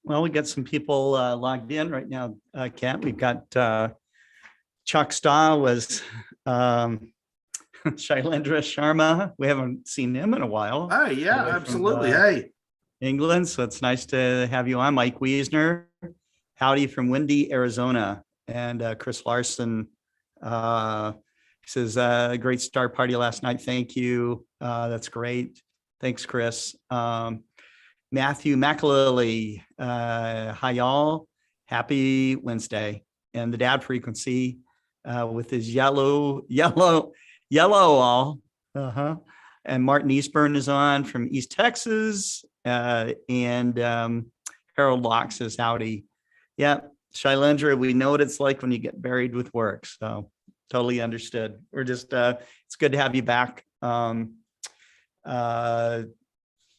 Well, we got some people logged in right now, Kat. We've got Chuck Stahl was Shailendra Sharma. We haven't seen him in a while. Oh, yeah, absolutely. Hey. England. So it's nice to have you on. Mike Wiesner. Howdy from windy Arizona. And Chris Larson says, great start party last night. Thank you. That's great. Thanks, Chris. Matthew McAlilly, hi y'all. Happy Wednesday. And the dad frequency with his yellow all. And Martin Eastburn is on from East Texas. And Harold Locke says, howdy. Yeah, Shailendra, we know what it's like when you get buried with work. So totally understood. We're just, it's good to have you back.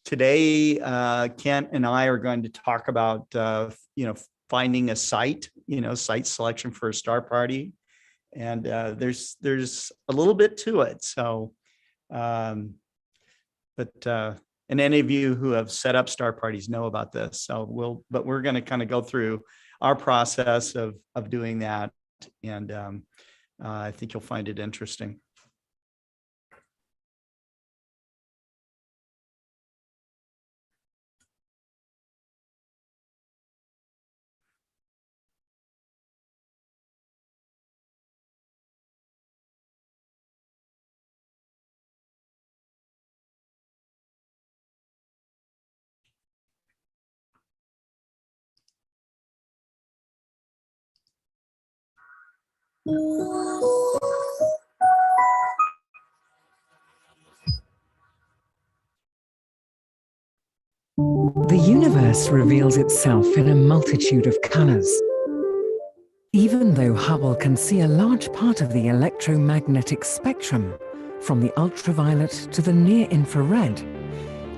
Today, Kent and I are going to talk about, finding a site, site selection for a star party. And there's a little bit to it. So, and any of you who have set up star parties know about this. So we're going to kind of go through our process of doing that. And I think you'll find it interesting. The universe reveals itself in a multitude of colors. Even though Hubble can see a large part of the electromagnetic spectrum, from the ultraviolet to the near-infrared,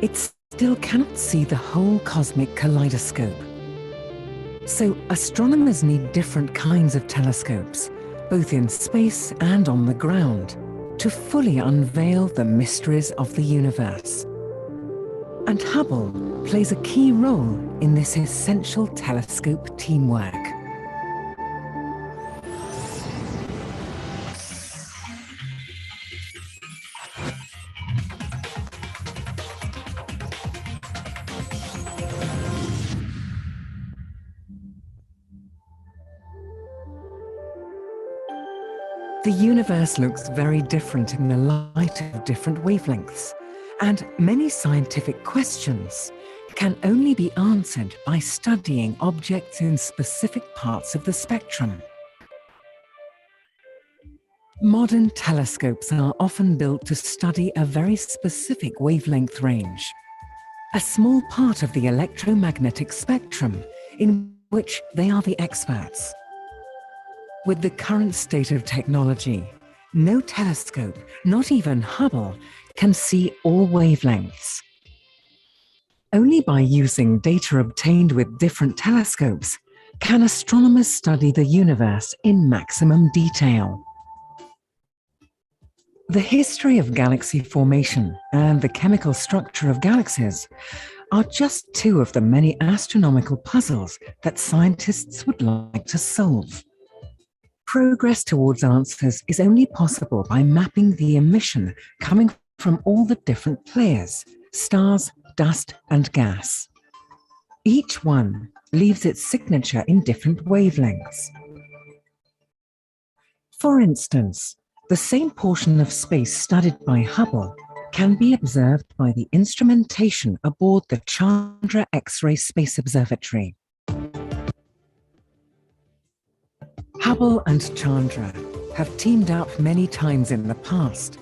it still cannot see the whole cosmic kaleidoscope. So astronomers need different kinds of telescopes, both in space and on the ground, to fully unveil the mysteries of the universe. And Hubble plays a key role in this essential telescope teamwork. The universe looks very different in the light of different wavelengths, and many scientific questions can only be answered by studying objects in specific parts of the spectrum. Modern telescopes are often built to study a very specific wavelength range, a small part of the electromagnetic spectrum in which they are the experts. With the current state of technology, no telescope, not even Hubble, can see all wavelengths. Only by using data obtained with different telescopes can astronomers study the universe in maximum detail. The history of galaxy formation and the chemical structure of galaxies are just two of the many astronomical puzzles that scientists would like to solve. Progress towards answers is only possible by mapping the emission coming from all the different players, stars, dust, and gas. Each one leaves its signature in different wavelengths. For instance, the same portion of space studied by Hubble can be observed by the instrumentation aboard the Chandra X-ray Space Observatory. Hubble and Chandra have teamed up many times in the past.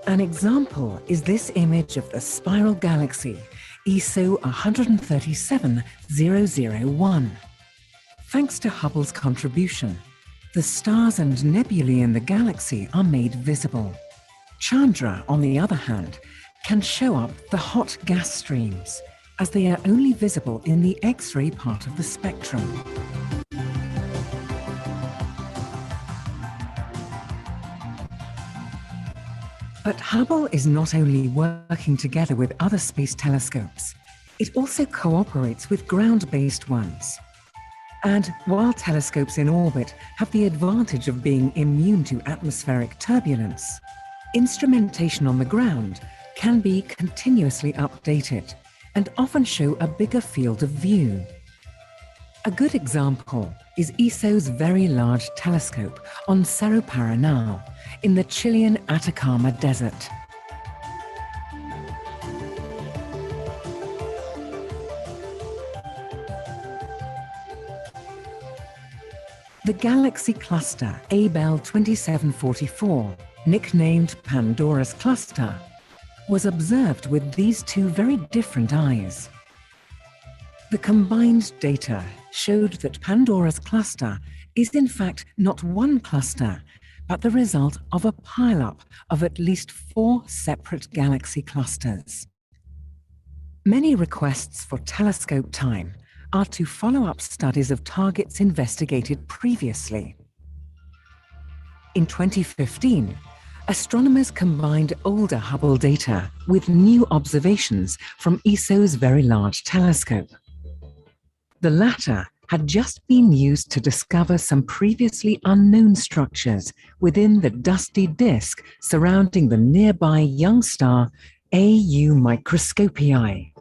An example is this image of the spiral galaxy ESO 137001. Thanks to Hubble's contribution, the stars and nebulae in the galaxy are made visible. Chandra, on the other hand, can show up the hot gas streams, as they are only visible in the X-ray part of the spectrum. But Hubble is not only working together with other space telescopes, It also cooperates with ground-based ones. And while telescopes in orbit have the advantage of being immune to atmospheric turbulence, instrumentation on the ground can be continuously updated and often show a bigger field of view. A good example is ESO's Very Large Telescope on Cerro Paranal in the Chilean Atacama Desert. The galaxy cluster Abell 2744, nicknamed Pandora's Cluster, was observed with these two very different eyes. The combined data showed that Pandora's cluster is in fact not one cluster, but the result of a pileup of at least 4 separate galaxy clusters. Many requests for telescope time are to follow up studies of targets investigated previously. In 2015, astronomers combined older Hubble data with new observations from ESO's Very Large Telescope. The latter had just been used to discover some previously unknown structures within the dusty disk surrounding the nearby young star AU Microscopiae.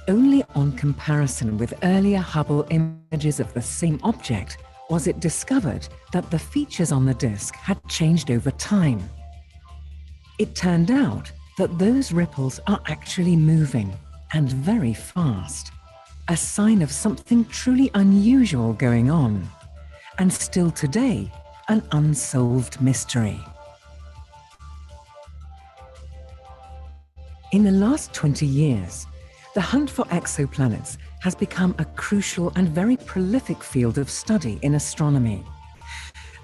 Only on comparison with earlier Hubble images of the same object was it discovered that the features on the disk had changed over time. It turned out that those ripples are actually moving, and very fast, a sign of something truly unusual going on, and still today, an unsolved mystery. In the last 20 years, the hunt for exoplanets has become a crucial and very prolific field of study in astronomy,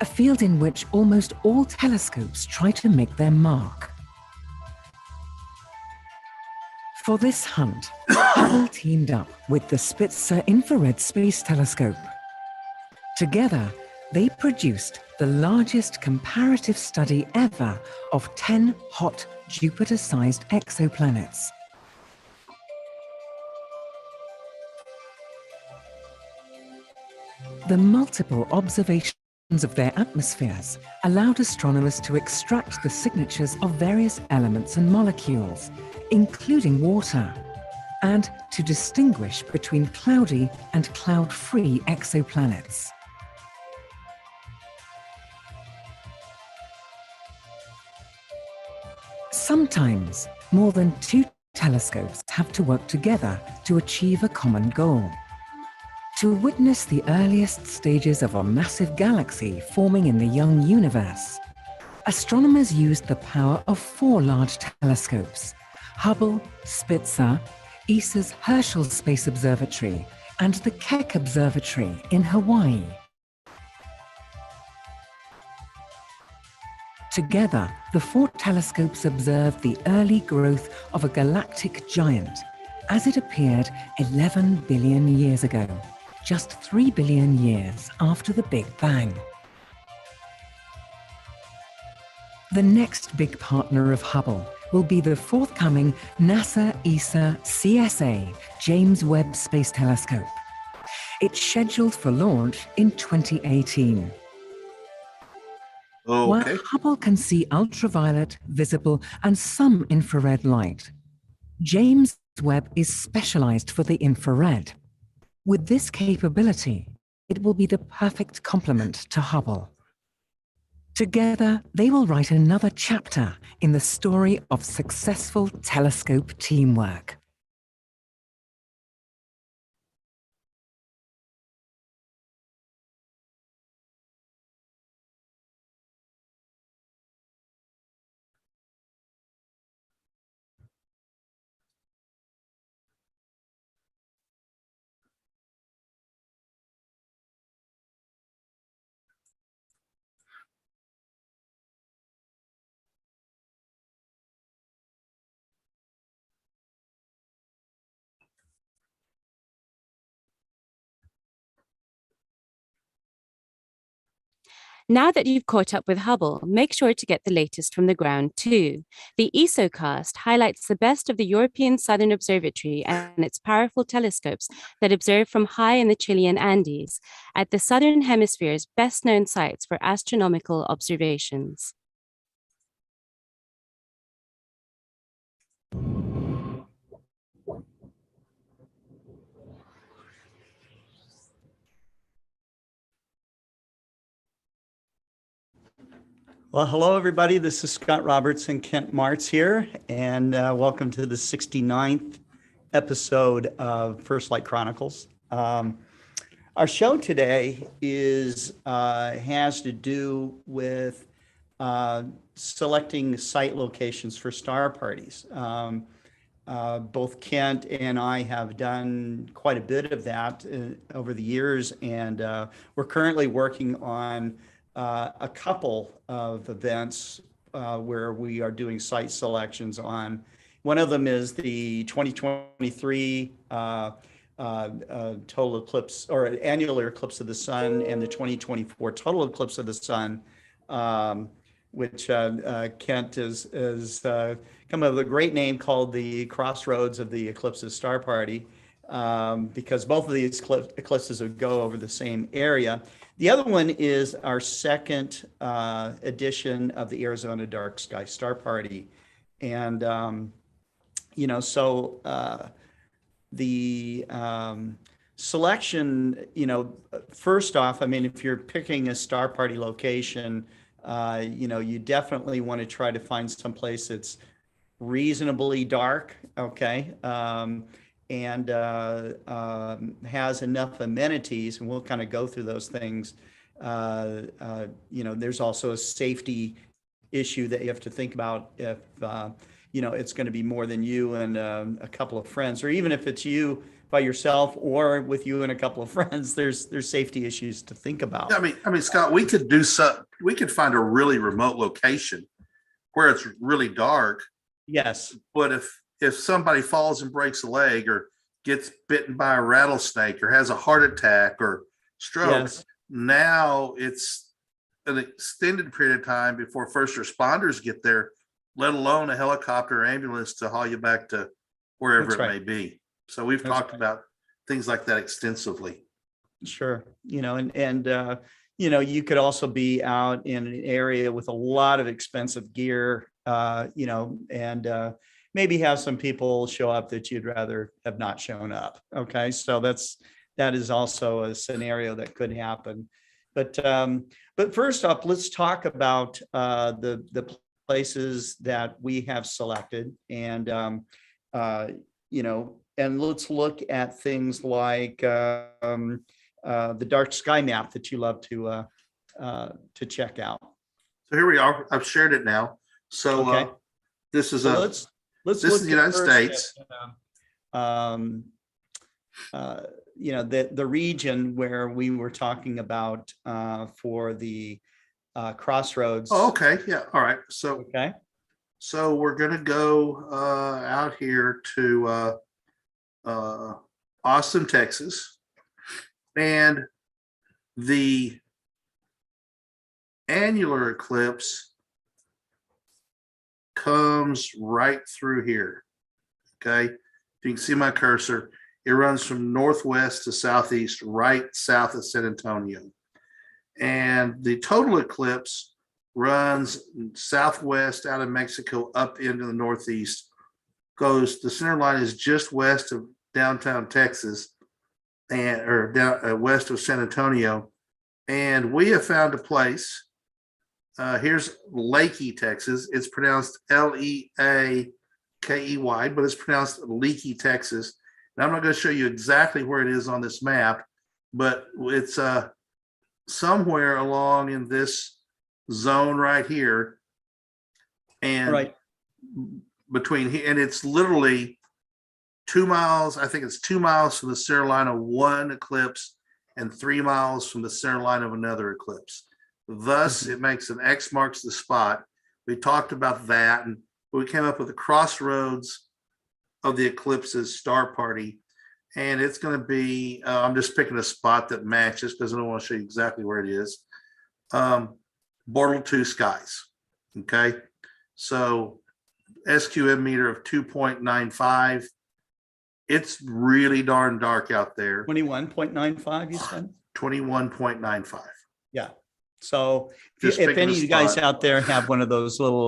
a field in which almost all telescopes try to make their mark. For this hunt, Hubble teamed up with the Spitzer Infrared Space Telescope. Together, they produced the largest comparative study ever of 10 hot Jupiter-sized exoplanets. The multiple observations of their atmospheres allowed astronomers to extract the signatures of various elements and molecules, including water, and to distinguish between cloudy and cloud-free exoplanets. Sometimes, more than 2 telescopes have to work together to achieve a common goal. To witness the earliest stages of a massive galaxy forming in the young universe, astronomers used the power of 4 large telescopes: Hubble, Spitzer, ESA's Herschel Space Observatory, and the Keck Observatory in Hawaii. Together, the 4 telescopes observed the early growth of a galactic giant as it appeared 11 billion years ago, just 3 billion years after the Big Bang. The next big partner of Hubble will be the forthcoming NASA-ESA CSA James Webb Space Telescope. It's scheduled for launch in 2018. Okay. While Hubble can see ultraviolet, visible, and some infrared light, James Webb is specialized for the infrared. With this capability, it will be the perfect complement to Hubble. Together, they will write another chapter in the story of successful telescope teamwork. Now that you've caught up with Hubble, make sure to get the latest from the ground too. The ESOcast highlights the best of the European Southern Observatory and its powerful telescopes that observe from high in the Chilean Andes at the Southern Hemisphere's best-known sites for astronomical observations. Well, hello, everybody. This is Scott Roberts and Kent Martz here, and welcome to the 69th episode of FirstLight Chronicles. Our show today has to do with selecting site locations for star parties. Both Kent and I have done quite a bit of that over the years, and we're currently working on a couple of events where we are doing site selections on. One of them is the 2023 total eclipse or annular eclipse of the sun, and the 2024 total eclipse of the sun, which Kent has come up with a great name called the Crossroads of the Eclipses Star Party, because both of these eclipses would go over the same area. The other one is our second edition of the Arizona Dark Sky Star Party. And, the selection, first off, I mean, if you're picking a star party location, you definitely want to try to find some place that's reasonably dark, okay, and has enough amenities, and we'll kind of go through those things. There's also a safety issue that you have to think about if, it's going to be more than you and a couple of friends, or even if it's you by yourself or with you and a couple of friends, there's safety issues to think about. I mean, Scott, we could find a really remote location where it's really dark. Yes. But if somebody falls and breaks a leg, or gets bitten by a rattlesnake, or has a heart attack or stroke, Yes. Now it's an extended period of time before first responders get there, let alone a helicopter or ambulance to haul you back to wherever That's it right. may be. So we've That's talked right. about things like that extensively. Sure. And you could also be out in an area with a lot of expensive gear, and maybe have some people show up that you'd rather have not shown up. Okay. So that is also a scenario that could happen. But first up, let's talk about the places that we have selected, and and let's look at things like the dark sky map that you love to check out. So here we are. I've shared it now. So Okay. this is So let's this look is the United first States. At, the region where we were talking about for the crossroads. Oh, okay. Yeah. All right. Okay. So we're going to go out here to Austin, Texas, and the annular eclipse comes right through here. Okay. If you can see my cursor, it runs from northwest to southeast, right south of San Antonio. And the total eclipse runs southwest out of Mexico up into the northeast. The center line is just west of downtown Texas, or down west of San Antonio. And we have found a place. Here's Leakey, Texas. It's pronounced Leakey, but it's pronounced Leakey, Texas. And I'm not going to show you exactly where it is on this map, but it's somewhere along in this zone right here, and Right. between here, and it's literally 2 miles. I think it's 2 miles from the center line of one eclipse and 3 miles from the center line of another eclipse. Thus, it makes an X marks the spot. We talked about that, and we came up with the crossroads of the eclipses star party. And it's going to be, I'm just picking a spot that matches because I don't want to show you exactly where it is. Bortle 2 skies. Okay. So SQM meter of 2.95. It's really darn dark out there. 21.95, you said? 21.95. Yeah. So Just if picking any a of you guys spot. out there have one of those little,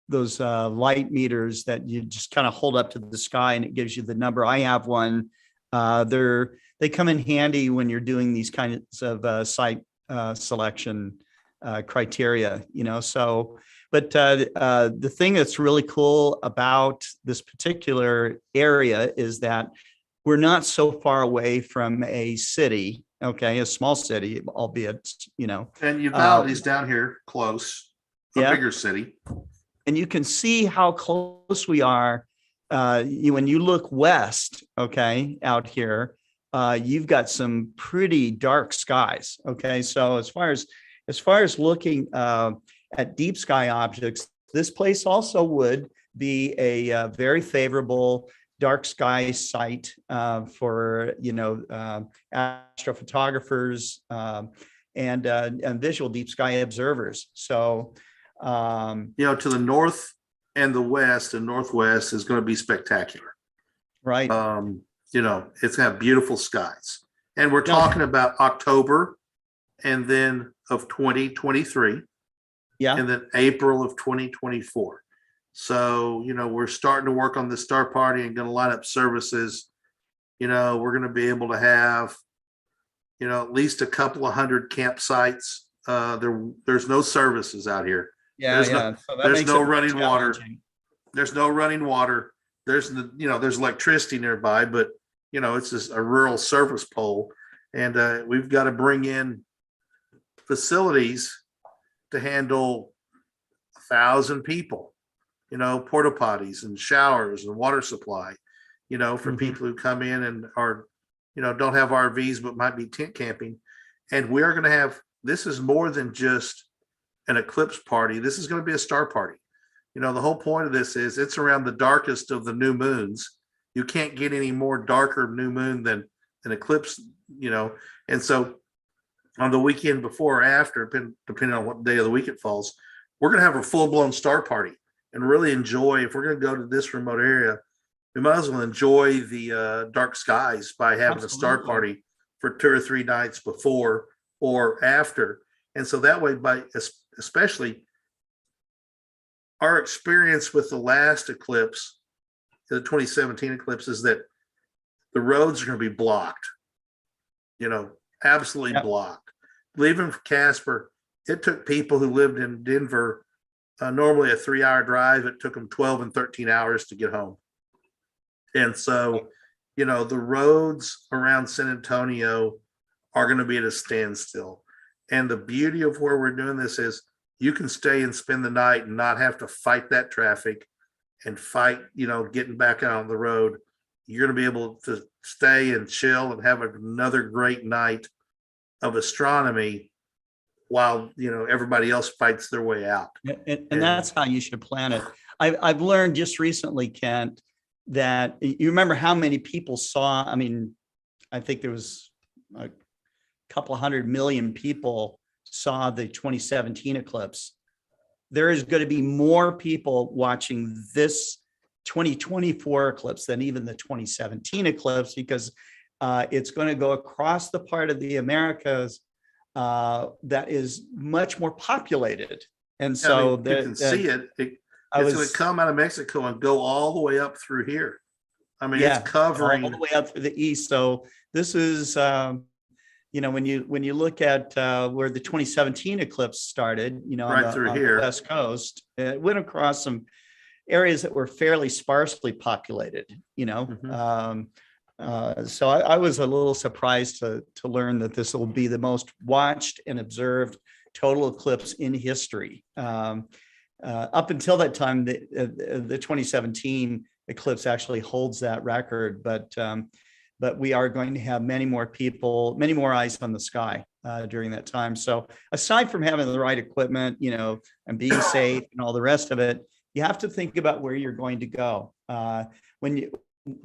those light meters that you just kind of hold up to the sky and it gives you the number. I have one. They come in handy when you're doing these kinds of site selection criteria, so. But the thing that's really cool about this particular area is that we're not so far away from a city, okay, a small city, albeit, And Uvalde's down here close, a Yeah. bigger city. and you can see how close we are. When you look west, okay, out here, you've got some pretty dark skies. Okay, so as far as looking at deep sky objects, this place also would be a very favorable dark sky site for astrophotographers and visual deep sky observers. So To the north and the west and northwest is going to be spectacular. right. It's got beautiful skies. And we're Now- talking about October and then of 2023 Yeah. and then April of 2024. So, we're starting to work on the star party and going to line up services. We're going to be able to have, at least a couple of hundred campsites. There's no services out here. Yeah. there's Yeah. no- So that there's makes no it running water. challenging. There's no running water. There's electricity nearby, but it's just a rural service pole. And we've got to bring in facilities to handle 1,000 people, porta potties and showers and water supply, for Mhm. people who come in and are, don't have RVs, but might be tent camping. And we are going to have, this is more than just an eclipse party. This is going to be a star party. The whole point of this is it's around the darkest of the new moons. You can't get any more darker new moon than an eclipse, and so on the weekend before or after, depending on what day of the week it falls, we're going to have a full-blown star party and really enjoy. If we're going to go to this remote area, we might as well enjoy the dark skies by having a star Absolutely. party for 2 or 3 nights before or after. And so that way, especially our experience with the last eclipse, the 2017 eclipse, is that the roads are going to be blocked, absolutely Yep. blocked. Leaving from Casper, it took people who lived in Denver, normally a 3-hour drive. It took them 12 and 13 hours to get home. And so, the roads around San Antonio are going to be at a standstill. And the beauty of where we're doing this is you can stay and spend the night and not have to fight that traffic and fight, getting back out on the road. You're going to be able to stay and chill and have another great night of astronomy while, everybody else fights their way out. And that's how you should plan it. I've learned just recently, Kent, that you remember how many people saw. I mean, I think there was a couple of 100 million people saw the 2017 eclipse. There is going to be more people watching this 2024 eclipse than even the 2017 eclipse, because it's going to go across the part of the Americas that is much more populated. And so you can see it. It's going to come out of Mexico and go all the way up through here. I mean, it's covering all the way up through the east. So this is, when you look at where the 2017 eclipse started, right through here, the West Coast, it went across some areas that were fairly sparsely populated. Mhm. So I was a little surprised to learn that this will be the most watched and observed total eclipse in history. Up until that time, the 2017 eclipse actually holds that record, but we are going to have many more people, many more eyes on the sky during that time. So aside from having the right equipment, and being safe and all the rest of it, you have to think about where you're going to go.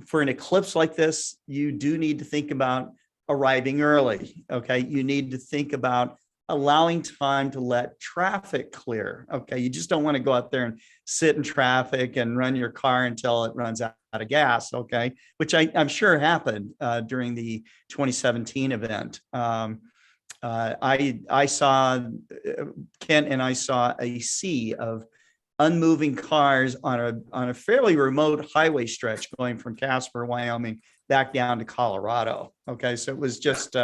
For an eclipse like this, you do need to think about arriving early. Okay. You need to think about allowing time to let traffic clear. Okay. You just don't want to go out there and sit in traffic and run your car until it runs out of gas. Okay. Which I'm sure happened during the 2017 event. I saw Kent and I saw a sea of unmoving cars on a fairly remote highway stretch going from Casper, Wyoming, back down to Colorado. Okay, so it was just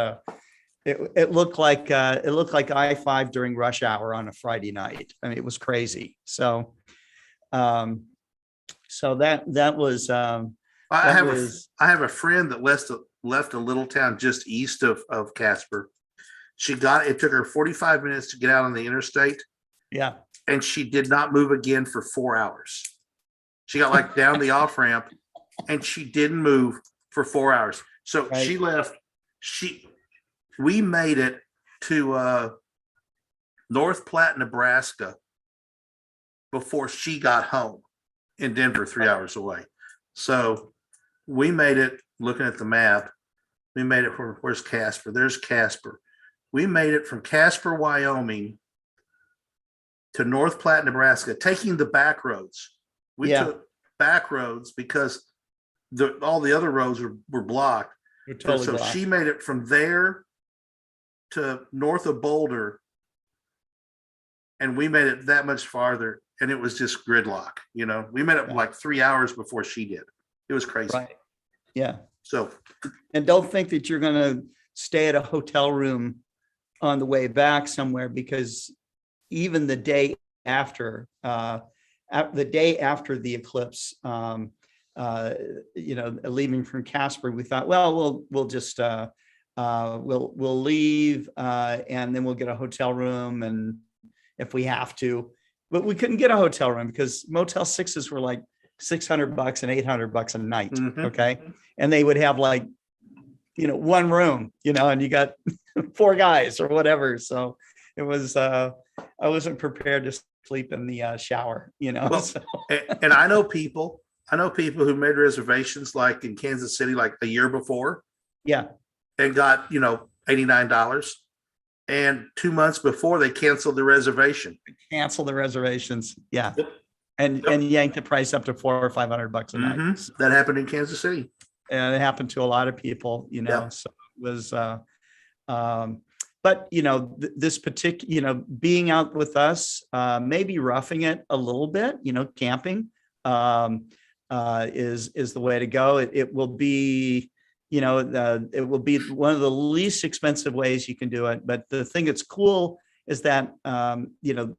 it looked like I-5 during rush hour on a Friday night. I mean, it was crazy. So that was I have a friend that left a little town just east of Casper. It took her 45 minutes to get out on the interstate. Yeah. And she did not move again for 4 hours. She got like down the off ramp and she didn't move for 4 hours. So right. She left. We made it to North Platte, Nebraska before she got home in Denver, 3 hours away. So we made it, looking at the map, we made it from, where's Casper? There's Casper. We made it from Casper, Wyoming to North Platte, Nebraska, taking the back roads. We took back roads because all the other roads were blocked. Totally so blocked. She made it from there to north of Boulder, and we made it that much farther, and it was just gridlock. We made it like 3 hours before she did. It was crazy. Right. Yeah. So, and don't think that you're going to stay at a hotel room on the way back somewhere, because even the day after the eclipse, leaving from Casper, we thought, well, we'll just we'll leave and then we'll get a hotel room, and if we have to, but we couldn't get a hotel room because Motel 6s were like $600 and $800 a night. Mhm. Okay, and they would have like one room, and you got 4 guys or whatever. So it was I wasn't prepared to sleep in the shower, well, so. And I know people who made reservations like in Kansas City like a year before. Yeah. And got, $89. And 2 months before they canceled the reservation. Cancel the reservations. Yeah. Yep. And yanked the price up to $400 or $500 a night. Mm-hmm. So, That happened in Kansas City. and it happened to a lot of people, Yep. so it was, but this particular, being out with us, maybe roughing it a little bit, camping, is the way to go. It will be, it will be one of the least expensive ways you can do it. But the thing that's cool is that,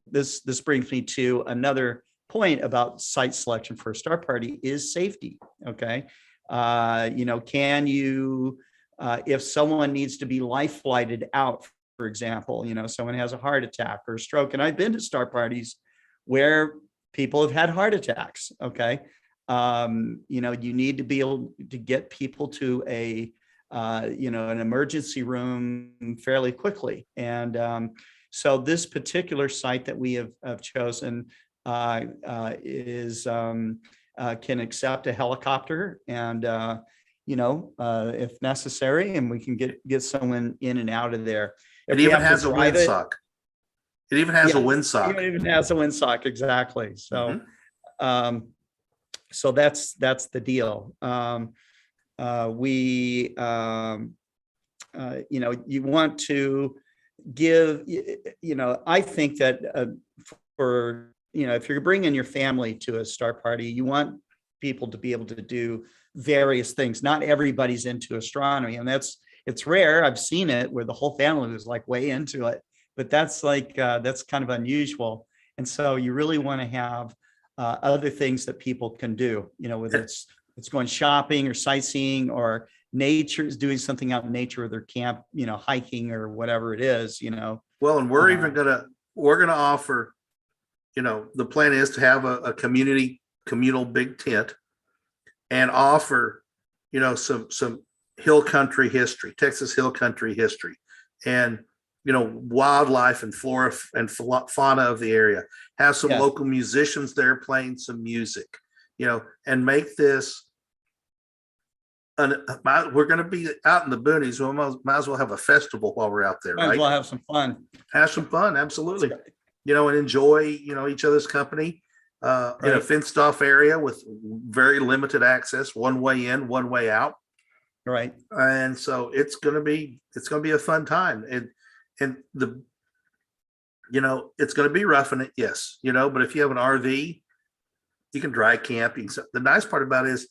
this brings me to another point about site selection for a star party is safety. Okay. Can you, if someone needs to be life flighted out, for example, someone has a heart attack or a stroke, and I've been to star parties where people have had heart attacks. Okay. You need to be able to get people to an emergency room fairly quickly. And so this particular site that we have chosen is can accept a helicopter and, if necessary, and we can get someone in and out of there. It even has a windsock. It even has a windsock. It even has a windsock, exactly. So, so that's the deal. You want to give, I think that if you're bringing your family to a star party, you want people to be able to do various things. Not everybody's into astronomy, and it's rare. I've seen it where the whole family was like way into it, but that's kind of unusual. And so you really want to have other things that people can do, whether it's going shopping or sightseeing or nature, is doing something out in nature, or their camp, hiking or whatever it is, Well, and we're gonna offer, the plan is to have a communal big tent and offer, some hill country history, Texas hill country history, and wildlife and flora and fauna of the area. Have some local musicians there playing some music, and make this we're going to be out in the boonies. We might as well have a festival while we're out there, Might as right? well have some fun. Have some fun, absolutely. And enjoy, each other's company in a Right. fenced off area with very limited access, one way in, one way out. Right. And so it's going to be a fun time. And it's going to be rough in it. Yes. But if you have an RV, you can dry camp. The nice part about it is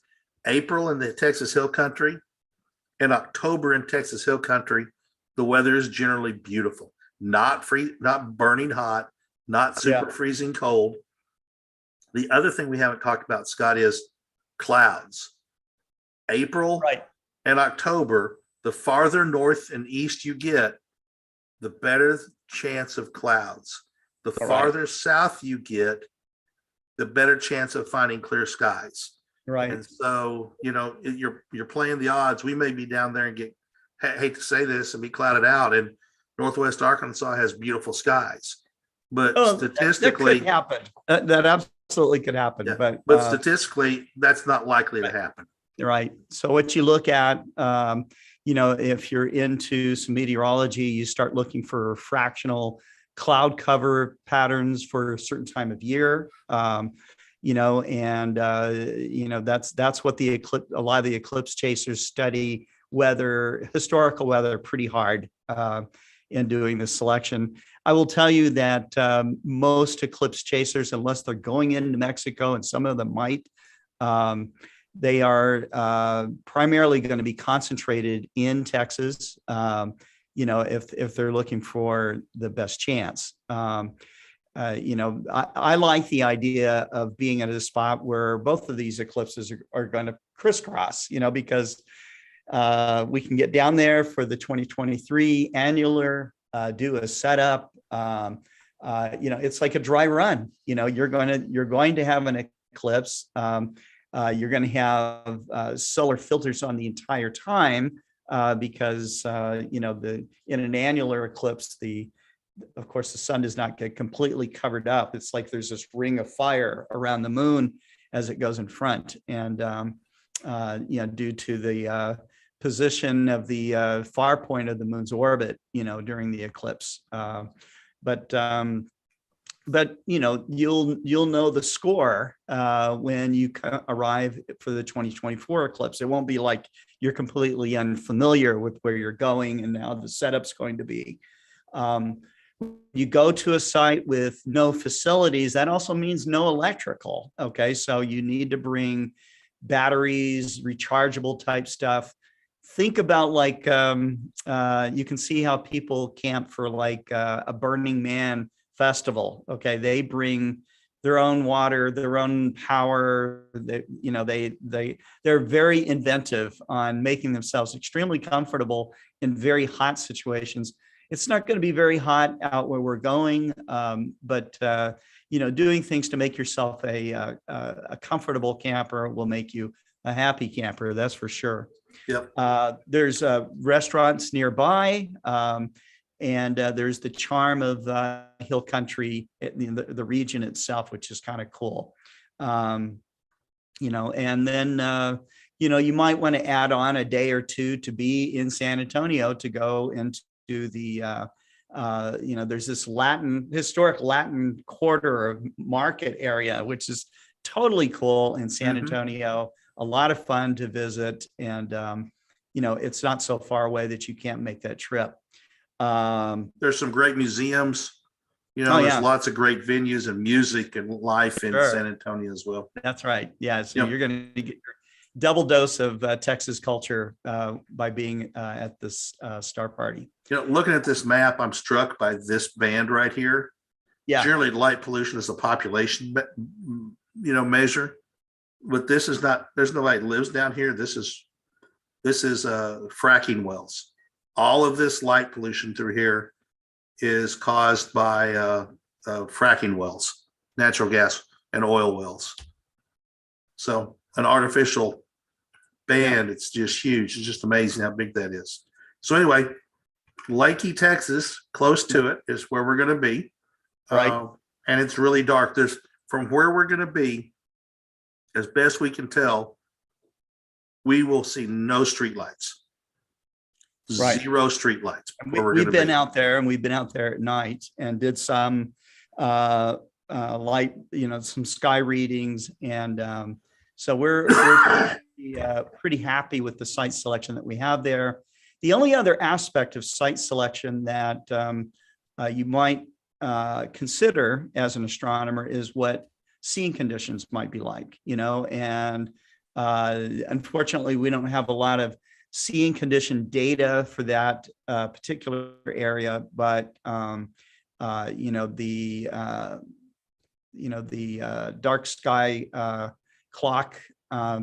April in the Texas Hill Country and October in Texas Hill Country, the weather is generally beautiful, not burning hot, not super freezing cold. The other thing we haven't talked about, Scott, is clouds. April and October, the farther north and east you get, the better chance of clouds. The farther south you get, the better chance of finding clear skies. Right. And so, you're playing the odds. We may be down there and hate to say this, and be clouded out. And Northwest Arkansas has beautiful skies, but statistically, that could happen. That absolutely could happen. Yeah, But statistically, that's not likely to happen. Right. So what you look at, if you're into some meteorology, you start looking for fractional cloud cover patterns for a certain time of year. That's what a lot of the eclipse chasers study historical weather pretty hard in doing this selection. I will tell you that most eclipse chasers, unless they're going into Mexico, and some of them might, they are primarily going to be concentrated in Texas, if they're looking for the best chance. I like the idea of being at a spot where both of these eclipses are going to crisscross, because we can get down there for the 2023 annular, do a setup. It's like a dry run. You're going to have an eclipse. You're going to have solar filters on the entire time because in an annular eclipse, of course, the sun does not get completely covered up. It's like there's this ring of fire around the moon as it goes in front, and due to the position of the far point of the moon's orbit, during the eclipse. But you'll know the score when you arrive for the 2024 eclipse. It won't be like you're completely unfamiliar with where you're going and how the setup's going to be. You go to a site with no facilities, that also means no electrical. Okay, so you need to bring batteries, rechargeable type stuff. Think about you can see how people camp for a Burning Man festival. Okay, they bring their own water, their own power. They're very inventive on making themselves extremely comfortable in very hot situations. It's not going to be very hot out where we're going, but doing things to make yourself a comfortable camper will make you a happy camper. That's for sure. Yep. There's restaurants nearby, and there's the charm of hill country, the region itself, which is kind of cool. And then you might want to add on a day or two to be in San Antonio to go into the there's this historic Latin Quarter of market area, which is totally cool in San Antonio. A lot of fun to visit, and it's not so far away that you can't make that trip. There's some great museums. There's lots of great venues and music and life in San Antonio as well. That's right. Yeah. So you're going to get your double dose of Texas culture by being at this star party. Looking at this map, I'm struck by this band right here. Yeah. Generally, light pollution is a population, measure, but this is not. There's nobody lives down here. This is fracking wells. All of this light pollution through here is caused by fracking wells, natural gas and oil wells. So an artificial band, it's just huge. It's just amazing how big that is. So anyway, Lakey, Texas, close to it is where we're going to be. Right. And it's really dark. From where we're going to be, as best we can tell, we will see no street lights. Right. Zero street lights. We've been out there, and we've been out there at night and did some light, some sky readings. And so we're pretty happy with the site selection that we have there. The only other aspect of site selection that you might consider as an astronomer is what seeing conditions might be like, and unfortunately, we don't have a lot of seeing condition data for that particular area, but the dark sky clock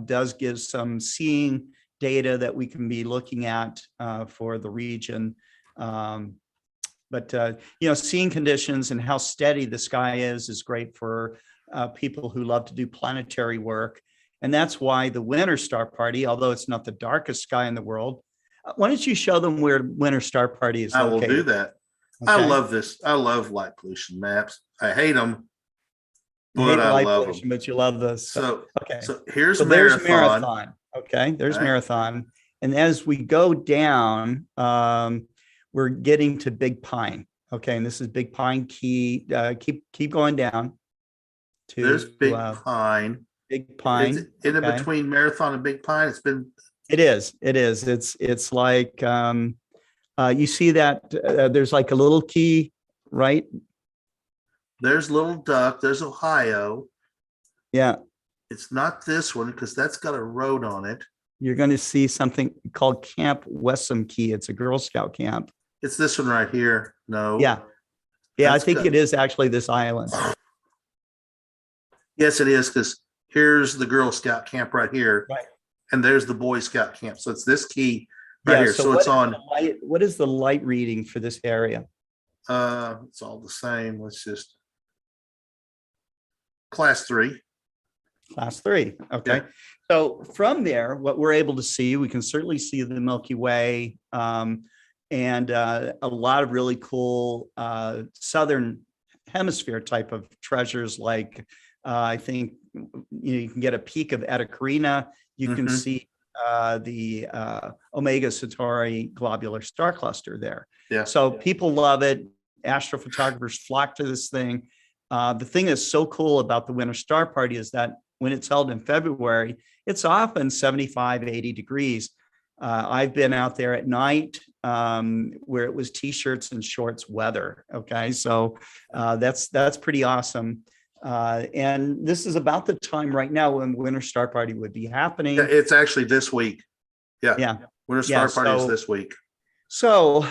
does give some seeing data that we can be looking at for the region. But seeing conditions and how steady the sky is great for people who love to do planetary work. And that's why the winter star party, although it's not the darkest sky in the world, why don't you show them where winter star party is located? I will do that. Okay. I love this. I love light pollution maps. I hate them, but I love them. But you love this. So here's Marathon. There's Marathon. Okay, there's Marathon. And as we go down, we're getting to Big Pine. Okay, and this is Big Pine Key. Keep going down. There's Big Pine. Big Pine. Is it between Marathon and Big Pine? It is. It's like you see that there's like a little key, right? There's Little Duck. There's Ohio. Yeah. It's not this one because that's got a road on it. You're going to see something called Camp Wessam Key. It's a Girl Scout camp. It's this one right here. No. Yeah. I think it is actually this island. Yes, it is, because here's the Girl Scout camp right here. Right. And there's the Boy Scout camp. So it's this key right here. So it's on. What is the light reading for this area? It's all the same. Let's just Class 3. Class 3. Okay. Yeah. So from there, what we're able to see, we can certainly see the Milky Way and a lot of really cool Southern Hemisphere type of treasures. Like I think you can get a peek of Etiquette. You can see the Omega Centauri globular star cluster there. Yeah. So people love it. Astrophotographers flock to this thing. The thing that's so cool about the Winter Star Party is that when it's held in February, it's often 75, 80 degrees. I've been out there at night where it was t-shirts and shorts weather. Okay, so that's pretty awesome. And this is about the time right now when Winter Star Party would be happening. Yeah, it's actually this week. Yeah. Winter Star Party is this week. So,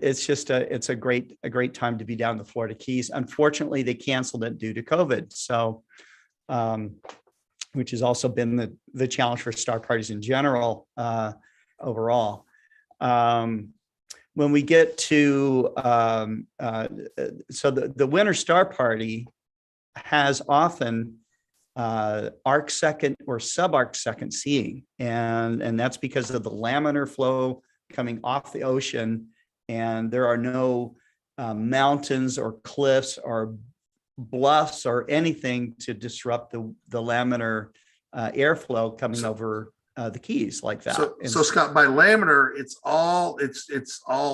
it's just it's a great time to be down the Florida Keys. Unfortunately, they canceled it due to COVID. So, which has also been the challenge for star parties in general overall. When we get to so the Winter Star Party has often arc second or subarc second seeing, and that's because of the laminar flow coming off the ocean, and there are no mountains or cliffs or bluffs or anything to disrupt the laminar airflow coming over the Keys like that. So Scott, by laminar, it's all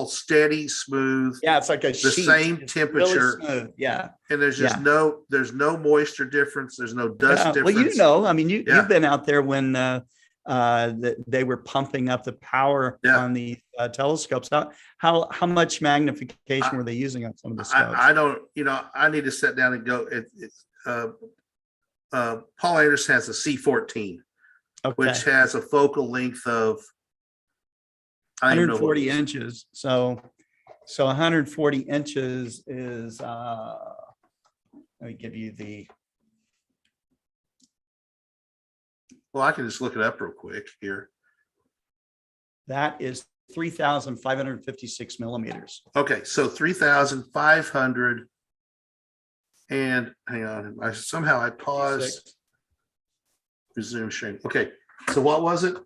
steady, smooth. Yeah, it's like the same temperature. Really yeah, and there's just no moisture difference. There's no dust difference. Well, I mean, you've been out there when they were pumping up the power on the telescopes. How much magnification were they using on some of the scopes? I don't. I need to sit down and go. Paul Anderson has a C14. Okay. Which has a focal length of 140 inches. So 140 inches is let me give you the. Well, I can just look it up real quick here. That is 3,556 millimeters. Okay, so 3,500 and hang on. I paused. Resume sharing. Okay, so what was it?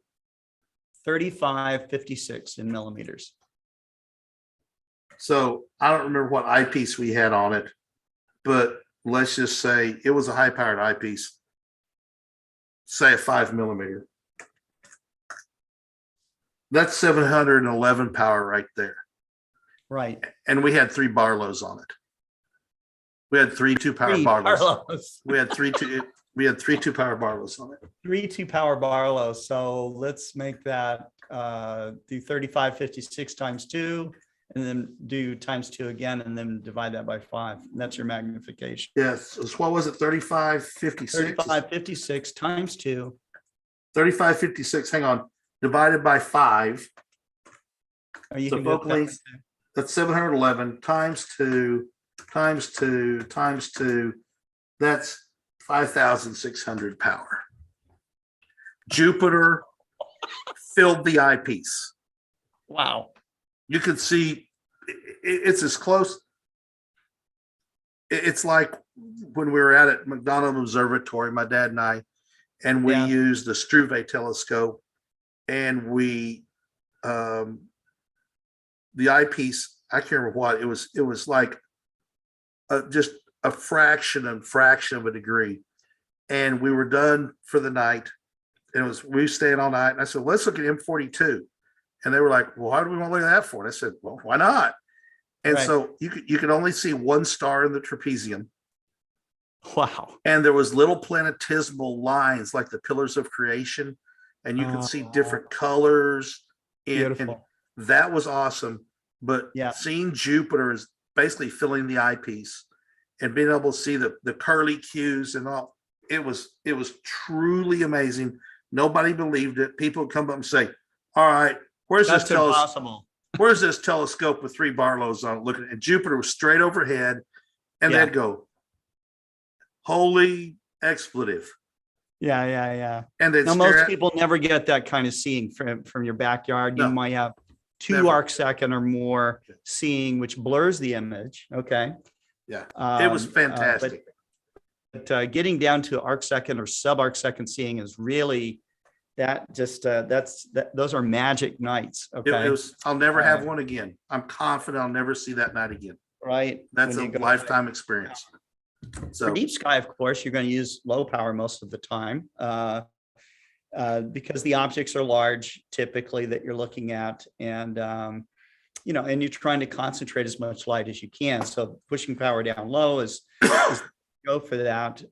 3556 in millimeters. So I don't remember what eyepiece we had on it, but let's just say it was a high-powered eyepiece, say a 5 millimeter. That's 711 power right there. Right. And we had 3 Barlows on it. We had 3 2-power Barlows. Barlows. We had 3 2-power Barlows on it. 3 2-power Barlows. So let's make that do 3556 times 2, and then do times 2 again, and then divide that by 5. That's your magnification. Yes. So what was it? 3556? 3556 times 2. 3556. Hang on. Divided by 5. Or you So can do focal length, that's 711 times 2 times 2 times 2. That's 5,600 power. Jupiter filled the eyepiece. Wow. You could see it's as close. It's like when we were at McDonald Observatory, my dad and I, and we used the Struve telescope, and we the eyepiece, I can't remember what it was like just a fraction of a degree, and we were done for the night, and we stayed all night, and I said, let's look at M42, and they were like, well, why do we want to look at that for? And I said, well, why not? And so you could only see one star in the trapezium. Wow. And there was little planetesimal lines like the pillars of creation, and you could see different colors. And that was awesome. But seeing Jupiter is basically filling the eyepiece and being able to see the curly cues and all, it was truly amazing. Nobody believed it. People would come up and say, all right, where's this telescope with 3 Barlows on it looking at? And Jupiter was straight overhead, and they'd go, holy expletive. Yeah. And then most people never get that kind of seeing from your backyard. You might have 2 arc second or more seeing, which blurs the image. Okay. Yeah. It was fantastic. But getting down to arc second or sub arc second seeing is really those are magic nights. Okay. I'll never have one again. I'm confident I'll never see that night again. Right. That's a lifetime experience. So for deep sky, of course, you're going to use low power most of the time because the objects are large, typically, that you're looking at, and and you're trying to concentrate as much light as you can. So pushing power down low is go for that.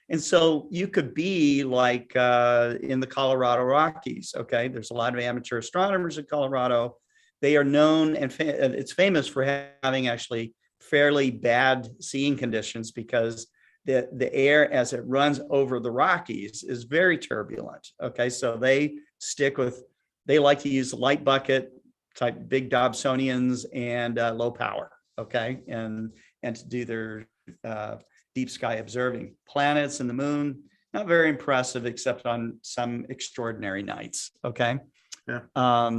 And so you could be like in the Colorado Rockies. Okay, there's a lot of amateur astronomers in Colorado. They are known, and it's famous for having actually fairly bad seeing conditions because the air as it runs over the Rockies is very turbulent. Okay, so they like to use light bucket type big Dobsonians and low power. Okay, and to do their deep sky observing. Planets and the moon, not very impressive except on some extraordinary nights. Okay. Yeah. All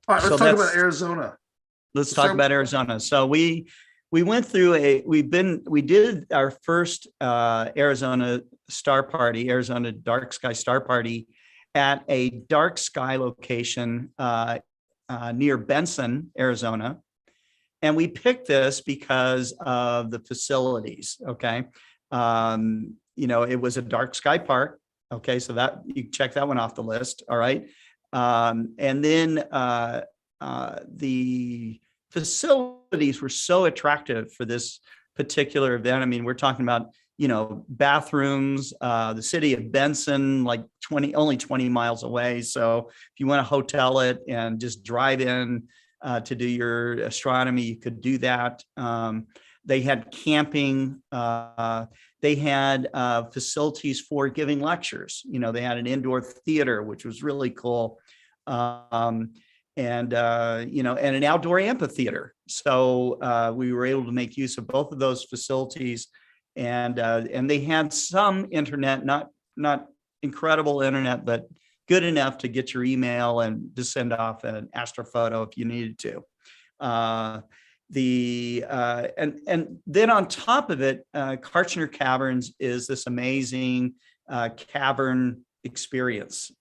right, let's talk about Arizona. Let's talk about Arizona. So we went through we did our first Arizona dark sky star party at a dark sky location near Benson, Arizona. And we picked this because of the facilities. Okay. It was a dark sky park. Okay. So that you check that one off the list. All right. And then the facilities were so attractive for this particular event. I mean, we're talking about, bathrooms, the city of Benson, like only 20 miles away. So if you want to hotel it and just drive in to do your astronomy, you could do that. They had camping. They had facilities for giving lectures. They had an indoor theater, which was really cool. And an outdoor amphitheater. So we were able to make use of both of those facilities, and they had some internet, not incredible internet, but good enough to get your email and to send off an astrophoto if you needed to. And then on top of it, Kartchner Caverns is this amazing cavern experience.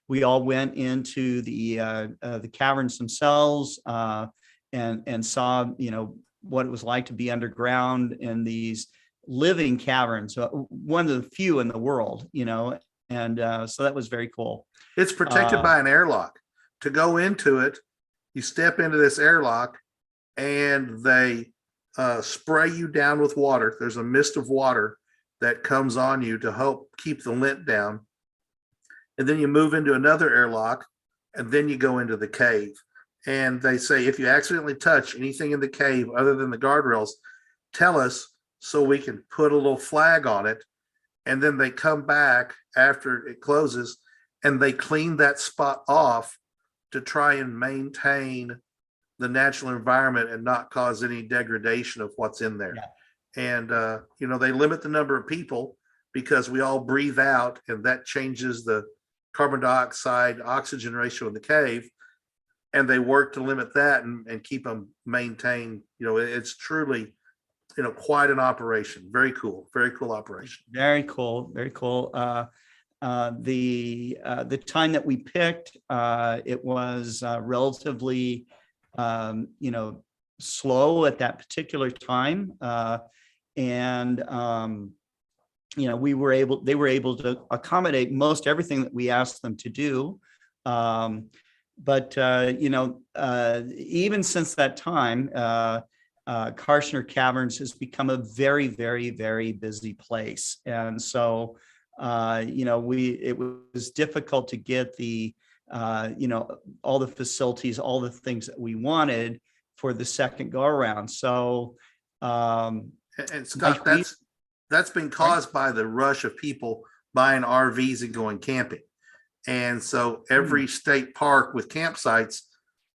We all went into the caverns themselves and saw, what it was like to be underground in these living caverns, one of the few in the world, and so that was very cool. It's protected by an airlock. To go into it, you step into this airlock and they spray you down with water. There's a mist of water that comes on you to help keep the lint down. And then you move into another airlock, and then you go into the cave. And they say, if you accidentally touch anything in the cave other than the guardrails, tell us so we can put a little flag on it. And then they come back after it closes and they clean that spot off to try and maintain the natural environment and not cause any degradation of what's in there. Yeah. And, they limit the number of people because we all breathe out, and that changes the carbon dioxide oxygen ratio in the cave. And they work to limit that and keep them maintained. It's truly, quite an operation. Very cool operation. Very cool. The time that we picked, it was relatively, slow at that particular time, and they were able to accommodate most everything that we asked them to do. But even since that time, Karshner Caverns has become a very, very, very busy place. And so, it was difficult to get all the facilities, all the things that we wanted for the second go around. So, and Scott, that's been caused by the rush of people buying RVs and going camping. And so every state park with campsites,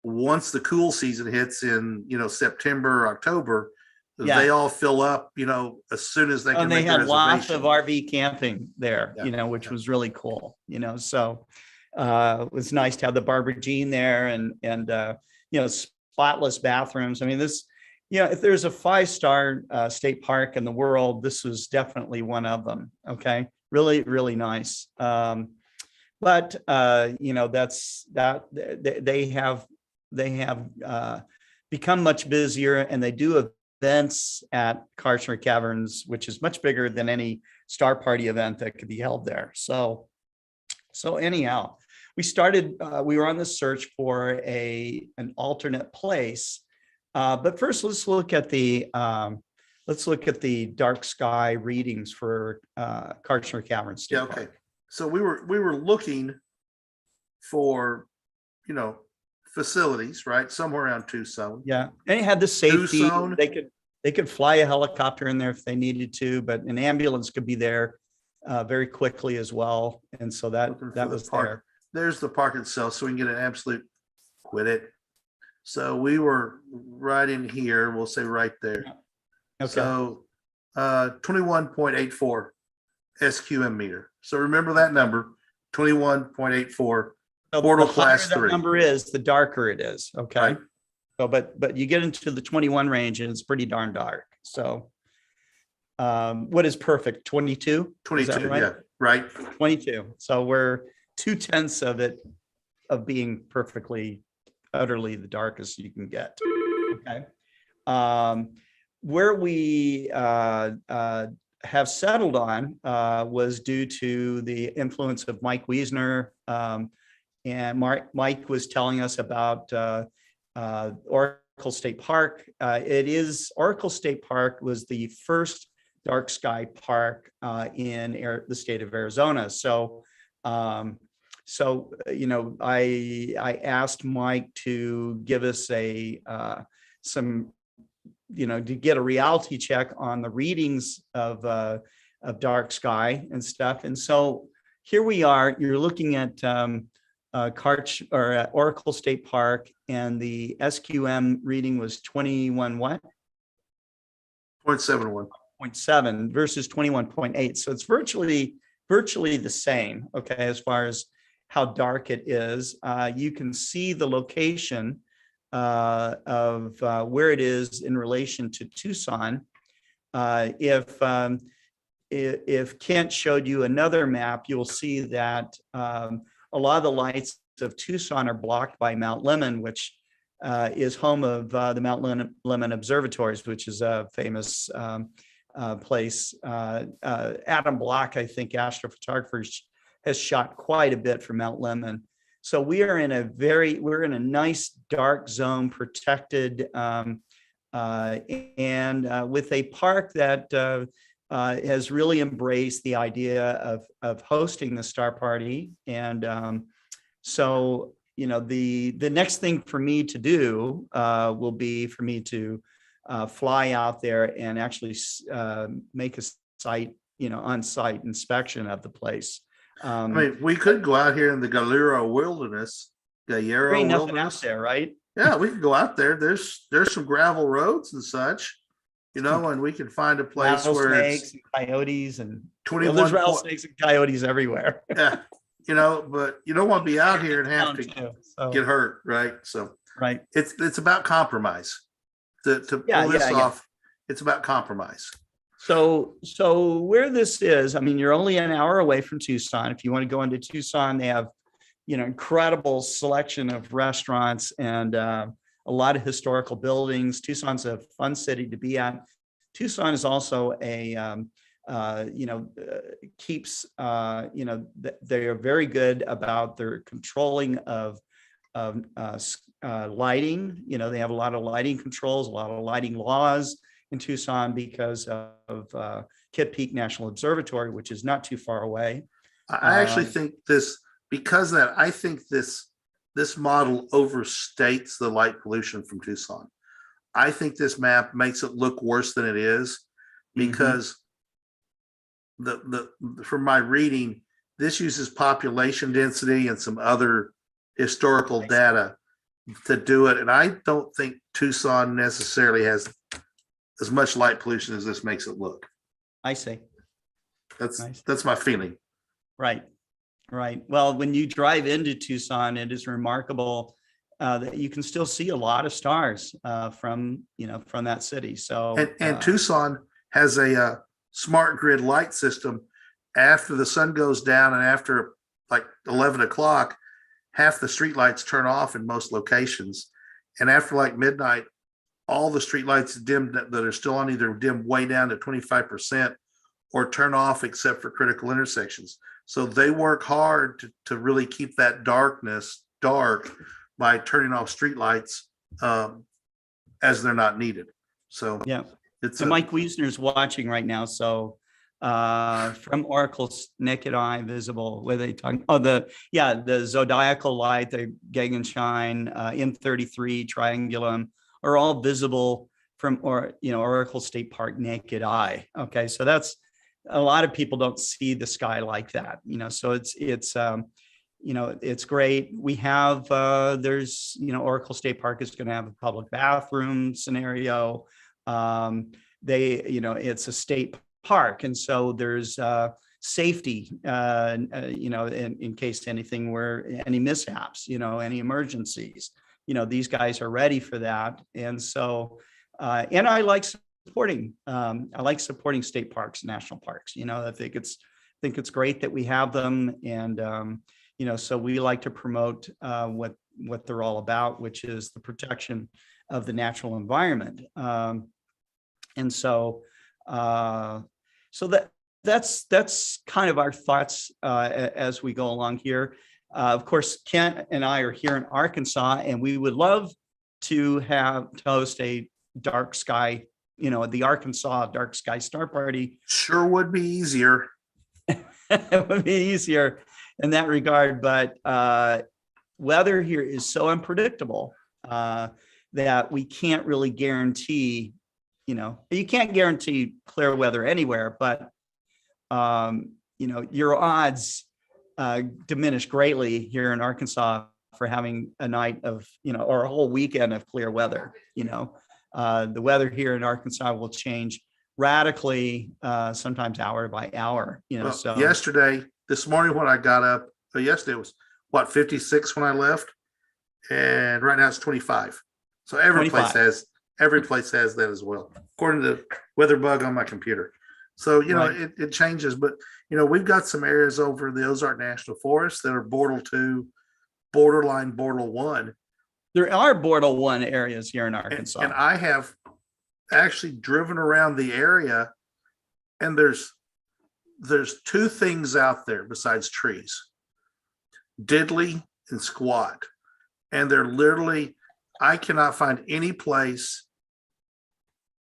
once the cool season hits in, September, October, they all fill up, as soon as they can. And they had lots of RV camping there, which was really cool, so it was nice to have the Barbara Jean there and spotless bathrooms. I mean, this, if there's a 5-star state park in the world, this was definitely one of them. Okay. Really, really nice. But that's that they have become much busier, and they do events at Karshner Caverns, which is much bigger than any Star Party event that could be held there. So anyhow, we were on the search for an alternate place. But first, let's look at the dark sky readings for Karshner Caverns. Yeah. Okay. So we were looking for, facilities, right? Somewhere around Tucson. Yeah. And it had the safety. Tucson. They could fly a helicopter in there if they needed to, but an ambulance could be there very quickly as well. And so that was there. There's the park itself, so we can get an absolute quit it. So we were right in here. We'll say right there. Okay. So 21.84 SQM meter. So remember that number, 21.84 portal class 3. That number is, the darker it is. Okay. Right. So, but you get into the 21 range and it's pretty darn dark. So what is perfect? 22? 22, right? Yeah, right. 22. So we're 0.2 of being perfectly, utterly the darkest you can get. Okay. Where we have settled on was due to the influence of Mike Wiesner. And Mike was telling us about Oracle State Park. Oracle State Park was the first dark sky park in the state of Arizona. So, I asked Mike to give us to get a reality check on the readings of dark sky and stuff. And so here we are. You're looking at Oracle State Park, and the SQM reading was 21 what? 0.71. 0.7 versus 21.8. So it's virtually the same. Okay, as far as how dark it is, you can see the location of where it is in relation to Tucson. If Kent showed you another map, you'll see that a lot of the lights of Tucson are blocked by Mount Lemmon, which is home of the Mount Lemmon Observatories, which is a famous place. Adam Block, I think, astrophotographer, has shot quite a bit from Mount Lemmon. So we're in a nice dark zone, protected, and with a park that has really embraced the idea of hosting the Star Party. And so, the next thing for me to do will be for me to fly out there and actually make a on-site inspection of the place. I mean, we could go out here in the Galero Wilderness, There ain't nothing out there, right? Yeah, we could go out there. There's some gravel roads and such, and we can find a place where rattlesnakes and coyotes and 21 there's rattlesnakes and coyotes everywhere. Yeah, but you don't want to be out here and have to get hurt, right? So right, it's about compromise. To pull this off, it's about compromise. So where this is, I mean, you're only an hour away from Tucson. If you want to go into Tucson, they have, incredible selection of restaurants and a lot of historical buildings. Tucson's a fun city to be at. Tucson is also keeps, they are very good about their controlling of lighting. They have a lot of lighting controls, a lot of lighting laws in Tucson because of Kitt Peak National Observatory, which is not too far away. I actually think I think this model overstates the light pollution from Tucson. I think this map makes it look worse than it is because from my reading, this uses population density and some other historical data to do it. And I don't think Tucson necessarily has as much light pollution as this makes it look. I see. That's my feeling. Right. Well, when you drive into Tucson, it is remarkable that you can still see a lot of stars from that city. So and Tucson has a smart grid light system. After the sun goes down and after like 11 o'clock, half the street lights turn off in most locations. And after like midnight, all the street lights dimmed that are still on either dim way down to 25% or turn off except for critical intersections. So they work hard to really keep that darkness dark by turning off street lights as they're not needed. So yeah, so Mike Wiesner's watching right now. So from Oracle's naked eye visible, where they talking? Oh, the zodiacal light, the Gegenschein, M33, Triangulum are all visible from Oracle State Park naked eye. Okay, so that's a lot of people don't see the sky like that. So it's great. We have there's Oracle State Park is going to have a public bathroom scenario. It's a state park, and so there's safety in case any mishaps, any emergencies, these guys are ready for that. And so and I like supporting state parks, national parks. I think it's great that we have them. And so we like to promote what they're all about, which is the protection of the natural environment. And so that's kind of our thoughts as we go along here. Of course, Kent and I are here in Arkansas, and we would love to host a dark sky, the Arkansas Dark Sky Star Party. Sure would be easier. It would be easier in that regard, but weather here is so unpredictable that we can't really guarantee, you can't guarantee clear weather anywhere, but your odds diminish greatly here in Arkansas for having a night of, or a whole weekend of clear weather. The weather here in Arkansas will change radically, sometimes hour by hour. So this morning when I got up, yesterday was 56 when I left, and right now it's 25. So every place has that as well, according to the weather bug on my computer. So right. It changes, but we've got some areas over the Ozark National Forest that are border 2, borderline border 1. There are Bortle 1 areas here in And, Arkansas. and I have actually driven around the area, and there's two things out there besides trees: diddly and squat. And they're literally, I cannot find any place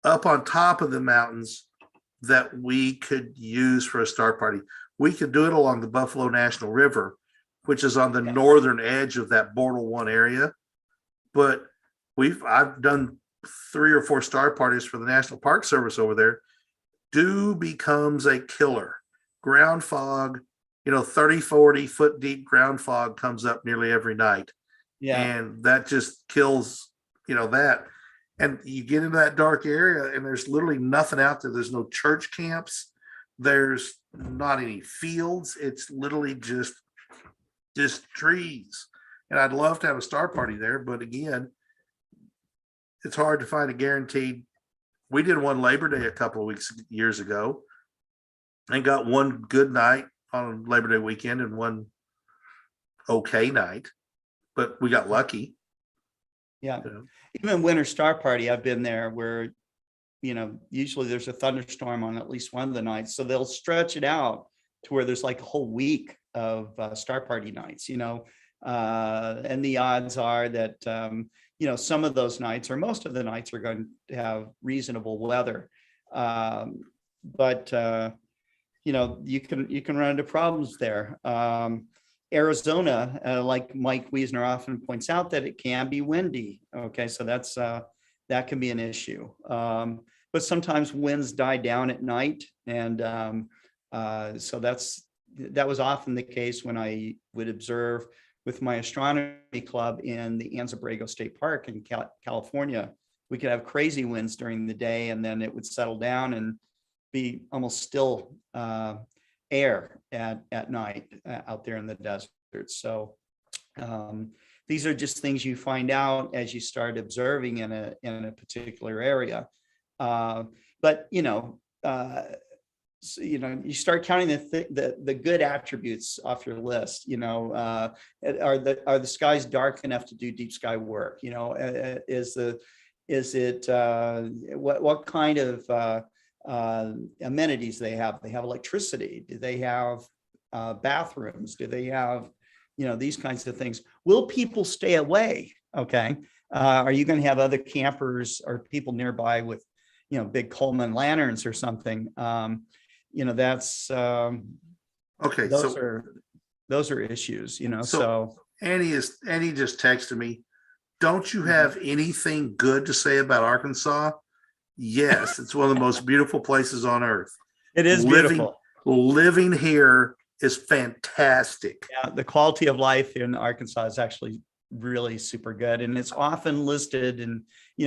up on top of the mountains that we could use for a star party. We could do it along the Buffalo National River, which is on the northern edge of that Bortle 1 area. But I've done 3 or 4 star parties for the National Park Service over there. Dew becomes a killer. Ground fog, 30, 40 foot deep ground fog comes up nearly every night. Yeah. And that just kills, that. And you get into that dark area and there's literally nothing out there. There's no church camps. There's not any fields. It's literally just trees. And I'd love to have a star party there, but again, it's hard to find a guaranteed. We did one Labor Day a couple of years ago and got one good night on Labor Day weekend and one okay night, but we got lucky. Yeah. Even Winter Star Party, I've been there where, usually there's a thunderstorm on at least one of the nights. So they'll stretch it out to where there's like a whole week of Star Party nights, and the odds are that, some of those nights or most of the nights are going to have reasonable weather. But you can run into problems there. Arizona, like Mike Wiesner often points out, that it can be windy. Okay, so that can be an issue. But sometimes winds die down at night, and so that was often the case when I would observe with my astronomy club in the Anza-Borrego State Park in California. We could have crazy winds during the day, and then it would settle down and be almost still air at night out there in the desert. So these are just things you find out as you start observing in a particular area. But so, you start counting the good attributes off your list. Are the skies dark enough to do deep sky work? Is it what kind of amenities they have? They have electricity. Do they have bathrooms? Do they have these kinds of things? Will people stay away? Okay. Are you going to have other campers or people nearby with big Coleman lanterns or something? That's okay. Those are issues. So Annie just texted me, don't you have anything good to say about Arkansas? Yes, it's one of the most beautiful places on earth. It is beautiful. Living here is fantastic. Yeah, the quality of life in Arkansas is actually really super good, and it's often listed in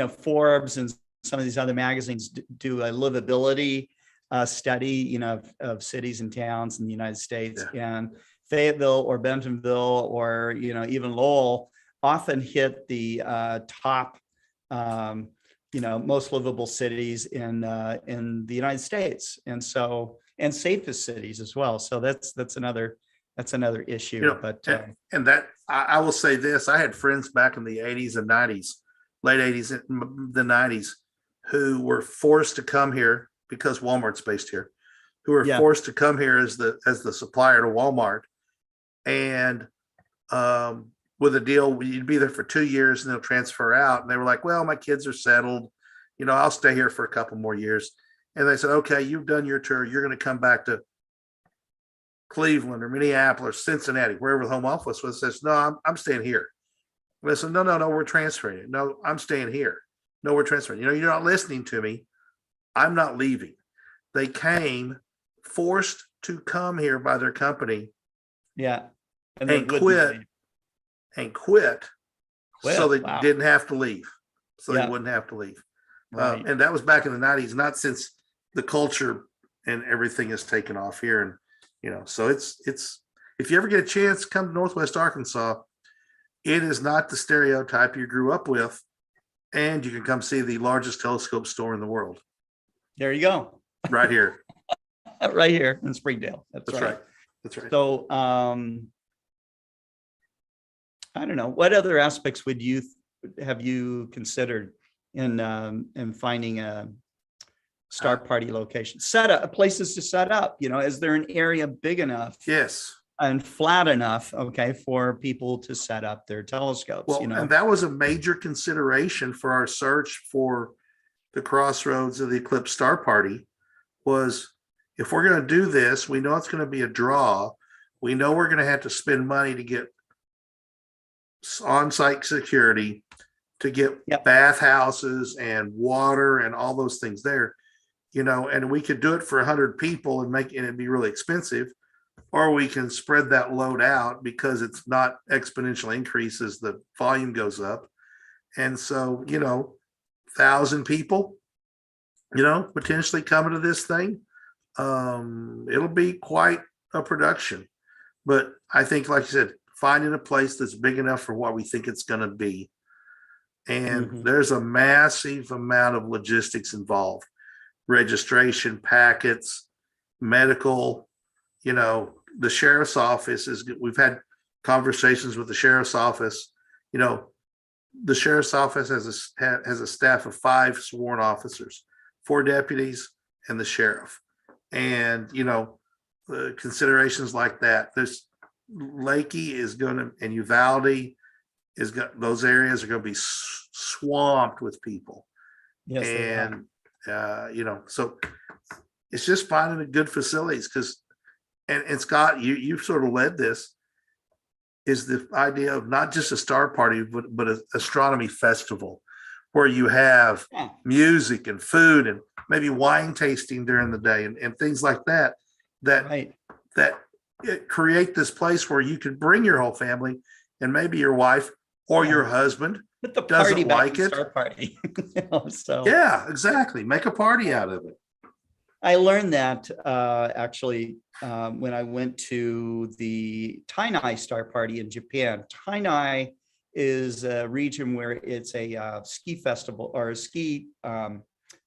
Forbes and some of these other magazines do a livability study of cities and towns in the United States. Yeah. And Fayetteville or Bentonville or even Lowell often hit the top most livable cities in the United States, and safest cities as well. So that's another issue. And that I will say this: I had friends back in the 80s and 90s, late 80s and the 90s, who were forced to come here because Walmart's based here, who were forced to come here as the supplier to Walmart, and with a deal, you'd be there for 2 years and they'll transfer out. And they were like, well, my kids are settled. I'll stay here for a couple more years. And they said, okay, you've done your tour. You're going to come back to Cleveland or Minneapolis, Cincinnati, wherever the home office was. Says, no, I'm staying here. And I said, no, we're transferring it. No, I'm staying here. No, we're transferring. You're not listening to me. I'm not leaving. They came forced to come here by their company. Yeah. And quit so they didn't have to leave. So they wouldn't have to leave. Right. And that was back in the 90s, not since the culture and everything has taken off here. And, so it's, if you ever get a chance, come to Northwest Arkansas. It is not the stereotype you grew up with. And you can come see the largest telescope store in the world. There you go. Right here. Right here in Springdale. That's right. That's right. So, I don't know. What other aspects would you have you considered in finding a star party location? Set up places to set up. Is there an area big enough Yes. and flat enough, okay, for people to set up their telescopes? Well, and that was a major consideration for our search for the crossroads of the eclipse star party. Was, if we're going to do this, we know it's going to be a draw. We know we're going to have to spend money to get on-site security, to get bathhouses and water and all those things there, and we could do it for 100 people and it'd be really expensive, or we can spread that load out because it's not exponential increase as the volume goes up. And so, 1,000 people, potentially coming to this thing. It'll be quite a production. But I think, like you said, finding a place that's big enough for what we think it's going to be. And there's a massive amount of logistics involved. Registration, packets, medical, the sheriff's office we've had conversations with the sheriff's office. The sheriff's office has a staff of 5 sworn officers, 4 deputies and the sheriff. And, considerations like that. There's Lakey is going to, and Uvalde those areas are going to be swamped with people. Yes, and, so it's just finding a good facilities and Scott, you've sort of led this, is the idea of not just a star party, but an astronomy festival where you have music and food and maybe wine tasting during the day and things like that, that it create this place where you can bring your whole family and maybe your wife or your husband Put the doesn't party back like in it. Star party. So Yeah, exactly. Make a party out of it. I learned that actually when I went to the Tainai Star Party in Japan. Tainai is a region where it's a ski festival or a ski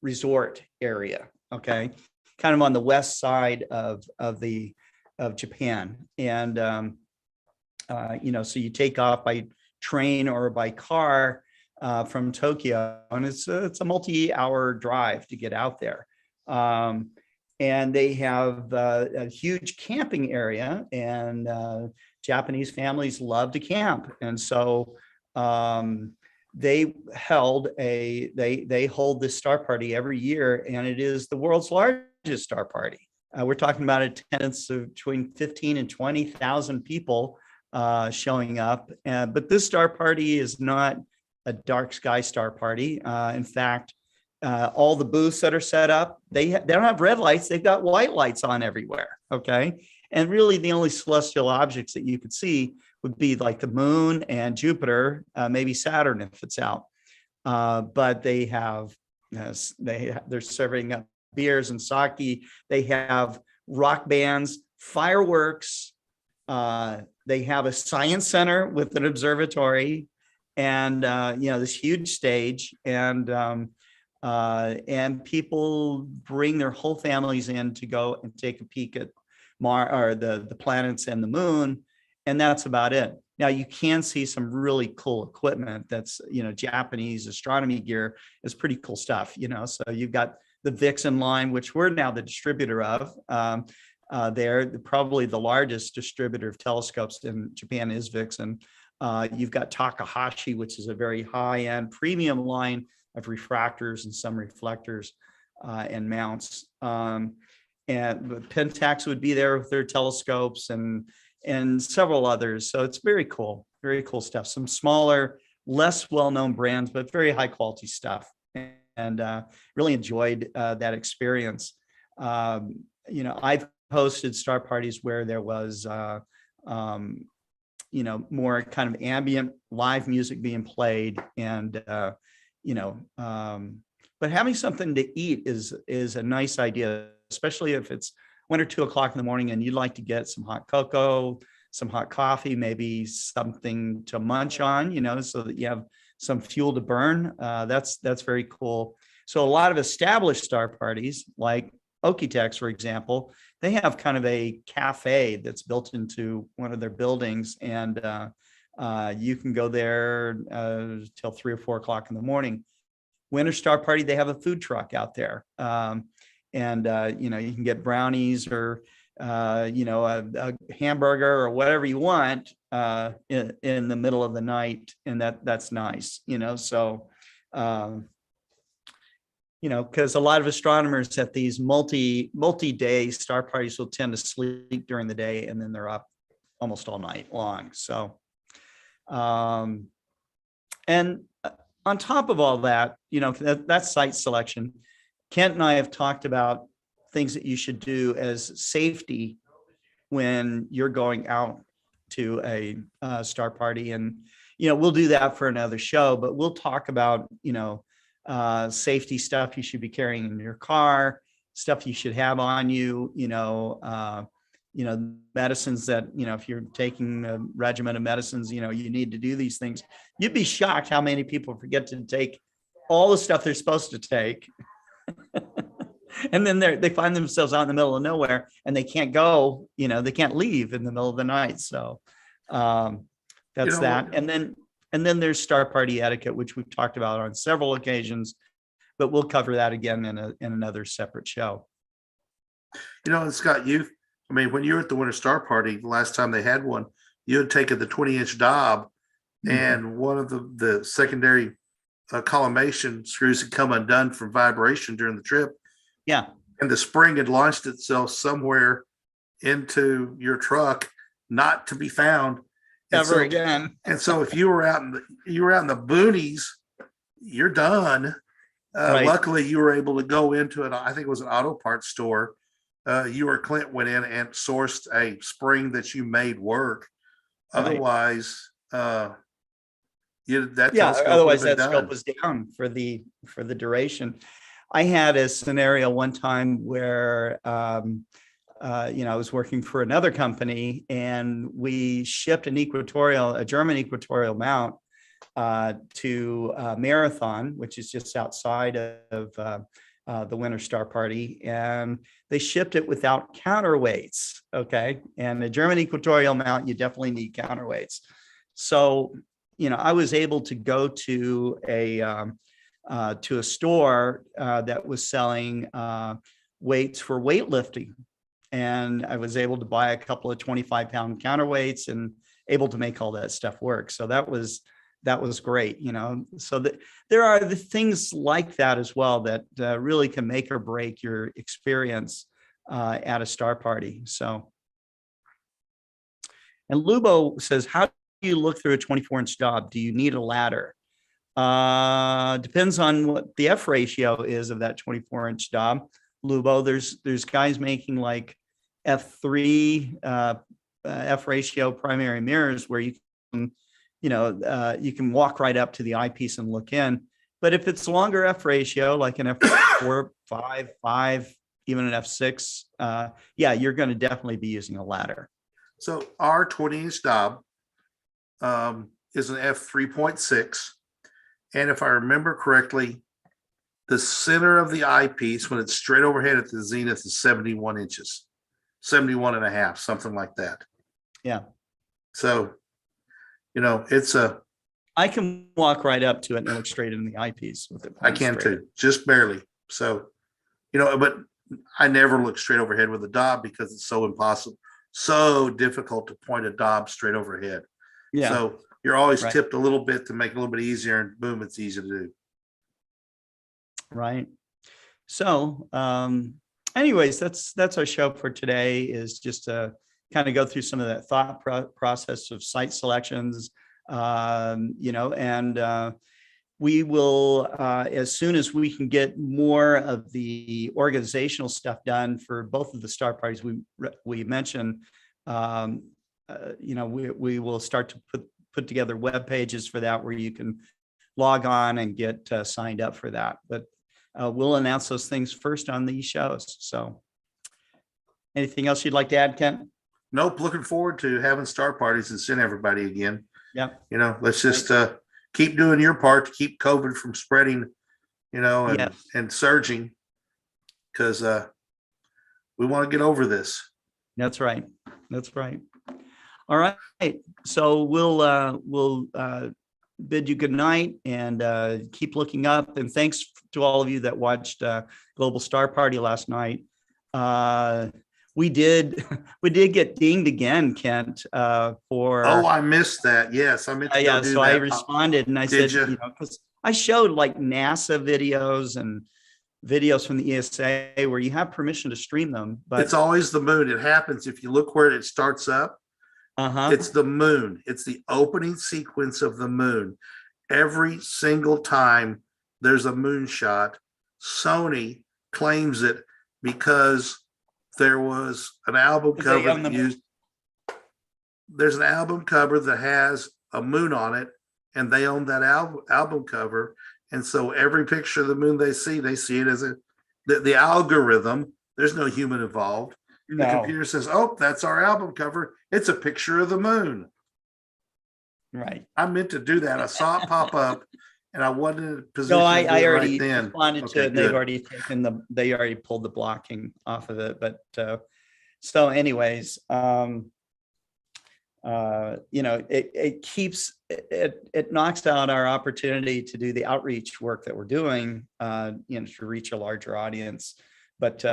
resort area. Okay, kind of on the west side of Japan, and so you take off by train or by car from Tokyo, and it's a multi-hour drive to get out there. And they have a huge camping area, and Japanese families love to camp. And so they hold this star party every year, and it is the world's largest star party. We're talking about attendance of between 15 and 20,000 people showing up. But this star party is not a dark sky star party. In fact, all the booths that are set up, they don't have red lights, they've got white lights on everywhere. Okay. And really the only celestial objects that you could see would be like the moon and Jupiter, maybe Saturn if it's out. But they have, they're serving up beers and sake. They have rock bands, fireworks. They have a science center with an observatory and, this huge stage, and people bring their whole families in to go and take a peek at the planets and the moon, and that's about it. Now you can see some really cool equipment that's Japanese astronomy gear is pretty cool stuff. So you've got the Vixen line, which we're now the distributor of. They're probably the largest distributor of telescopes in Japan is Vixen. You've got Takahashi, which is a very high-end premium line of refractors and some reflectors and mounts. And Pentax would be there with their telescopes and several others. So it's very cool stuff. Some smaller, less well-known brands, but very high quality stuff. And really enjoyed that experience. I've hosted star parties where there was, more kind of ambient live music being played and, but having something to eat is a nice idea, especially if it's 1 or 2 o'clock in the morning and you'd like to get some hot cocoa, some hot coffee, maybe something to munch on, so that you have some fuel to burn. That's very cool. So a lot of established star parties like Okitex, for example, they have kind of a cafe that's built into one of their buildings, and You can go there till 3 or 4 o'clock in the morning. Winter Star Party, they have a food truck out there. And you can get brownies or, a hamburger or whatever you want in the middle of the night. And that's nice, so, because a lot of astronomers at these multi-day star parties will tend to sleep during the day and then they're up almost all night long. So, and on top of all that, that's site selection. Kent and I have talked about things that you should do as safety when you're going out to a star party. And, we'll do that for another show, but we'll talk about, safety stuff you should be carrying in your car, stuff you should have on you, medicines that, if you're taking a regimen of medicines, you need to do these things. You'd be shocked how many people forget to take all the stuff they're supposed to take. And then they find themselves out in the middle of nowhere and they can't go, they can't leave in the middle of the night. So that's that. And then there's star party etiquette, which we've talked about on several occasions, but we'll cover that again in another separate show. And Scott, when you were at the Winter Star Party, the last time they had one, you had taken the 20-inch Dob and one of the secondary collimation screws had come undone from vibration during the trip. Yeah. And the spring had launched itself somewhere into your truck, not to be found ever again. And so if you were out in the boonies, you're done. Right. Luckily, you were able to go into I think it was an auto parts store. You or Clint went in and sourced a spring that you made work. Right. Otherwise, otherwise that scope was down for the duration. I had a scenario one time where I was working for another company and we shipped a German equatorial mount to Marathon, which is just outside of the Winter Star Party, and they shipped it without counterweights. Okay. And the German equatorial mount, you definitely need counterweights. So, I was able to go to a store that was selling weights for weightlifting. And I was able to buy a couple of 25-pound counterweights and able to make all that stuff work. So that was great, so that there are the things like that as well that really can make or break your experience at a star party. So, and Lubo says, how do you look through a 24-inch Dob? Do you need a ladder? Depends on what the F ratio is of that 24-inch Dob. Lubo, there's guys making like F3 F ratio primary mirrors where you can you can walk right up to the eyepiece and look in. But if it's longer F ratio, like an F4, 5, even an F6, you're going to definitely be using a ladder. So our 20-inch Dob is an F3.6. And if I remember correctly, the center of the eyepiece, when it's straight overhead at the zenith, is 71 inches, 71 and a half, something like that. Yeah. So, I can walk right up to it and look straight in the eyepiece with it. I can too, just barely. So, but I never look straight overhead with a Dob because it's so impossible, so difficult to point a Dob straight overhead. Yeah. So you're always tipped a little bit to make it a little bit easier, and boom, it's easy to do. Right. So, anyways, that's our show for today, is just to kind of go through some of that thought process of site selections, and we will, as soon as we can get more of the organizational stuff done for both of the star parties we mentioned, we will start to put together web pages for that, where you can log on and get signed up for that. But we'll announce those things first on these shows. So anything else you'd like to add, Kent? Nope. Looking forward to having star parties and seeing everybody again. Yeah. Let's just keep doing your part to keep COVID from spreading, and surging, because we want to get over this. That's right. That's right. All right. So we'll bid you good night and keep looking up. And thanks to all of you that watched Global Star Party last night. We did get dinged again, Kent, for. Oh, I missed that. Yes, I meant to go do so that. I responded and I said, because I showed like NASA videos and videos from the ESA where you have permission to stream them, but it's always the moon. It happens if you look where it starts up. It's the moon. It's the opening sequence of the moon. Every single time there's a moonshot, Sony claims it because there was an album cover that used. There's an album cover that has a moon on it, and they own that album cover. And so every picture of the moon they see it as the algorithm. There's no human involved. And the computer says, "Oh, that's our album cover. It's a picture of the moon." Right. I meant to do that. I saw it pop up, and I wasn't in a position. No, I already right then. responded to it. And they've already taken they already pulled the blocking off of it. But so, anyways, it keeps it knocks out our opportunity to do the outreach work that we're doing, to reach a larger audience. But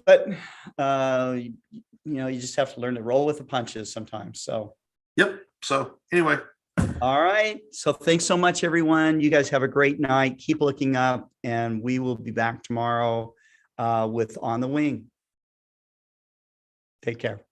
you just have to learn to roll with the punches sometimes. So, yep. So anyway. All right. So thanks so much, everyone. You guys have a great night. Keep looking up, and we will be back tomorrow with On the Wing. Take care.